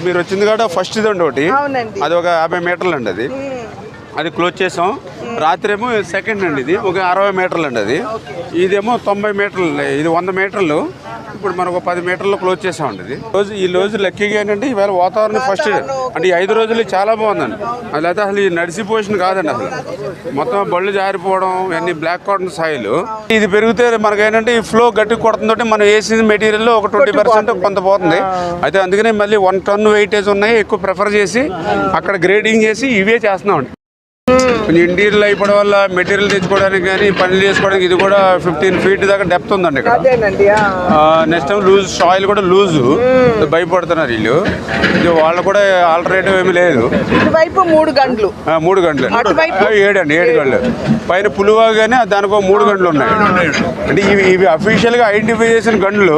మీరు వచ్చింది కూడా ఫస్ట్ ఇది అండి ఒకటి, అది ఒక 50 మీటర్లు అండి, అది క్లోజ్ చేసాం. రాత్రి ఏమో సెకండ్ అండి, ఇది ఒక 60 మీటర్లు అండి, అది ఇదేమో 90 మీటర్లు, ఇది 100 మీటర్లు. ఇప్పుడు మనం ఒక 10 మీటర్లు క్లోజ్ చేసామండి. ఇది ఈ రోజు లక్కీగా ఏంటంటే ఈవేళ వాతావరణం ఫస్ట్ అంటే ఈ 5 రోజులు చాలా బాగుందండి. అది అయితే అసలు ఈ నడిసి పోషన్ కాదండి, అసలు మొత్తం బళ్ళు జారిపోవడం, అన్ని బ్లాక్ కాటన్ సాయిలు. ఇది పెరిగితే మనకి ఏంటంటే ఈ ఫ్లో గట్టి కొడుతుందంటే మనం వేసిన మెటీరియల్ ఒక 20% కొంత పోతుంది. అయితే అందుకనే మళ్ళీ 1 టన్ వెయిటేజ్ ఉన్నాయి, ఎక్కువ ప్రిఫర్ చేసి అక్కడ గ్రేడింగ్ చేసి ఇవే చేస్తున్నామండి. కొంచెం ఇంటీరియల్ అయిపోవడం వల్ల మెటీరియల్ తెచ్చుకోవడానికి కానీ పనులు చేసుకోవడానికి ఇది కూడా 15 feet దాకా డెప్త్ ఉందండి ఇక్కడ. నెక్స్ట్ టైం లూజ్ సాయిల్ కూడా లూజు, భయపడుతున్నారు వీళ్ళు. వాళ్ళు కూడా ఆల్టర్నేటివ్ ఏమీ లేదు. 3 గంటలు 7 గంటలు పైన పులువా కానీ దానికి 3 గంటలు ఉన్నాయి. అంటే ఇవి అఫీషియల్ గా ఐడెంటిఫై చేసిన గంటలు.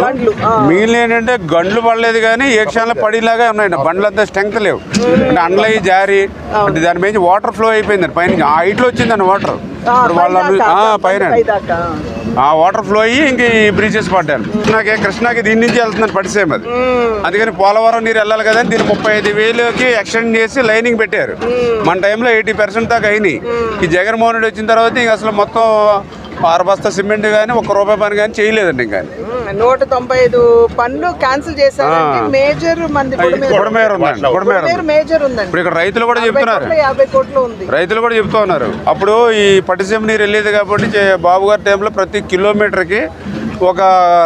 మిగిలిన ఏంటంటే గంటలు పడలేదు కానీ ఏ క్షణంలో పడేలాగా ఉన్నాయండి. బండ్లు అంతా స్ట్రెంగ్త్ లేవు, అంటే అండ్లయి జారి అంటే దాని మీద వాటర్ ఫ్లో అయిపోయింది. పైన ఆ హైట్ లో వచ్చిందండి వాటర్. ఇప్పుడు వాళ్ళ పైన ఆ వాటర్ ఫ్లో అయ్యి ఇంక ఈ బ్రిడ్జెస్ పడ్డాను. కృష్ణాకి దీని నుంచి వెళ్తుందని పడిసేమ్ అది. అందుకని పోలవరం నీరు వెళ్ళాలి కదా, దీన్ని 35,000కి ఎక్స్టెండ్ చేసి లైనింగ్ పెట్టారు. మన టైంలో 80% దాకా అయినాయి. ఈ జగన్మోహన్ రెడ్డి వచ్చిన తర్వాత ఇంక అసలు మొత్తం 6 బస్తా సిమెంట్ కానీ ₹1 పని కానీ చేయలేదండి. ఇంకా 195 పనులు క్యాన్సిల్ చేశారు. మేజర్ మంది మేజర్ ఉందండి. ఇప్పుడు ఇక్కడ రైతులు కూడా చెప్తున్నారు, 50 కోట్లు ఉంది. రైతులు కూడా చెప్తూ ఉన్నారు. అప్పుడు ఈ పట్టిసీమ నీరు వెళ్ళేది కాబట్టి బాబు గారి టైంలో ప్రతి కిలోమీటర్కి ఒక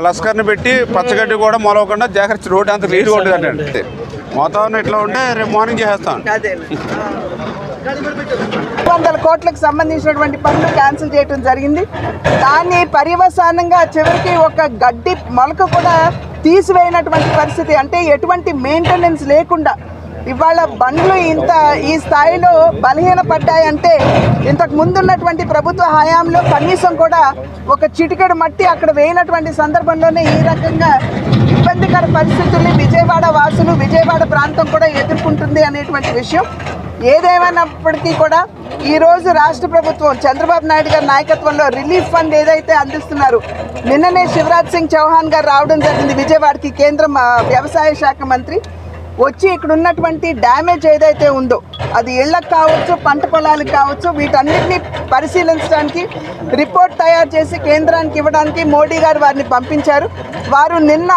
లస్కర్ని పెట్టి పచ్చగడ్డి కూడా మొలవకుండా జాగ్రత్త రోడ్డు అంత నీరు కొట్టేదండి. వాతావరణం ఇట్లా ఉంటే రేపు మార్నింగ్ చేసేస్తాం. 200 కోట్లకు సంబంధించినటువంటి పనులు క్యాన్సిల్ చేయడం జరిగింది. దాన్ని పర్యవసానంగా చివరికి ఒక గడ్డి మొలక కూడా తీసివేయనటువంటి పరిస్థితి. అంటే ఎటువంటి మెయింటెనెన్స్ లేకుండా ఇవాళ బండ్లు ఈ స్థాయిలో బలహీనపడ్డాయంటే ఇంతకు ముందు ఉన్నటువంటి ప్రభుత్వ హయాంలో కనీసం కూడా ఒక చిటికెడు మట్టి అక్కడ వేయనటువంటి సందర్భంలోనే ఈ రకంగా ఇబ్బందికర పరిస్థితుల్ని విజయవాడ వాసులు, విజయవాడ ప్రాంతం కూడా ఎదుర్కొంటుంది అనేటువంటి విషయం. ఏదేమైనప్పటికీ కూడా ఈరోజు రాష్ట్ర ప్రభుత్వం చంద్రబాబు నాయుడు గారి నాయకత్వంలో రిలీఫ్ ఫండ్ ఏదైతే అందిస్తున్నారు, నిన్ననే శివరాజ్ సింగ్ చౌహాన్ గారు రావడం జరిగింది విజయవాడకి. కేంద్ర వ్యవసాయ శాఖ మంత్రి వచ్చి ఇక్కడ ఉన్నటువంటి డ్యామేజ్ ఏదైతే ఉందో అది ఇళ్లకు కావచ్చు, పంట పొలాలకు కావచ్చు, వీటన్నిటిని పరిశీలించడానికి రిపోర్ట్ తయారు చేసి కేంద్రానికి ఇవ్వడానికి మోడీ గారు వారిని పంపించారు. వారు నిన్న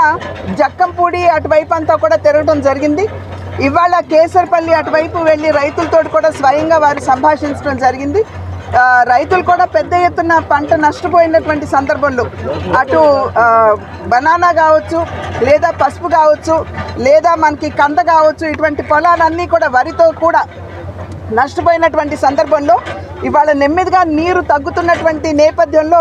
జక్కంపూడి అటువైపు అంతా కూడా తిరగడం జరిగింది. ఇవాళ కేసరపల్లి అటువైపు వెళ్ళి రైతులతో కూడా స్వయంగా వారు సంభాషించడం జరిగింది. రైతులు కూడా పెద్ద ఎత్తున పంట నష్టపోయినటువంటి సందర్భంలో అటు బనానా కావచ్చు, లేదా పసుపు కావచ్చు, లేదా మనకి కంద కావచ్చు, ఇటువంటి పొలాలన్నీ కూడా వరితో కూడా నష్టపోయినటువంటి సందర్భంలో ఇవాళ నెమ్మదిగా నీరు తగ్గుతున్నటువంటి నేపథ్యంలో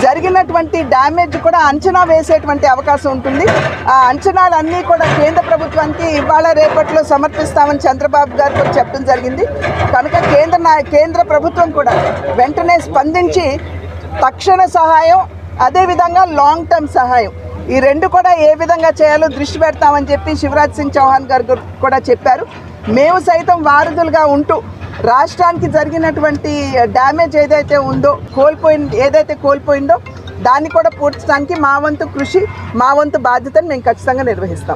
జరిగినటువంటి డ్యామేజ్ కూడా అంచనా వేసేటువంటి అవకాశం ఉంటుంది. ఆ అంచనాలన్నీ కూడా కేంద్ర ప్రభుత్వానికి ఇవాళ రేపట్లో సమర్పిస్తామని చంద్రబాబు గారు కూడా చెప్పడం జరిగింది. కనుక కేంద్ర ప్రభుత్వం కూడా వెంటనే స్పందించి తక్షణ సహాయం, అదేవిధంగా లాంగ్ టర్మ్ సహాయం, ఈ రెండు కూడా ఏ విధంగా చేయాలో దృష్టి పెడతామని చెప్పి శివరాజ్ సింగ్ చౌహాన్ గారు కూడా చెప్పారు. మేము సైతం వారధులుగా ఉంటూ రాష్ట్రానికి జరిగినటువంటి డ్యామేజ్ ఏదైతే ఉందో, కోల్పోయిందో దాన్ని కూడా పూడ్చడానికి మా వంతు కృషి, మా వంతు బాధ్యతను మేము ఖచ్చితంగా నిర్వహిస్తాం.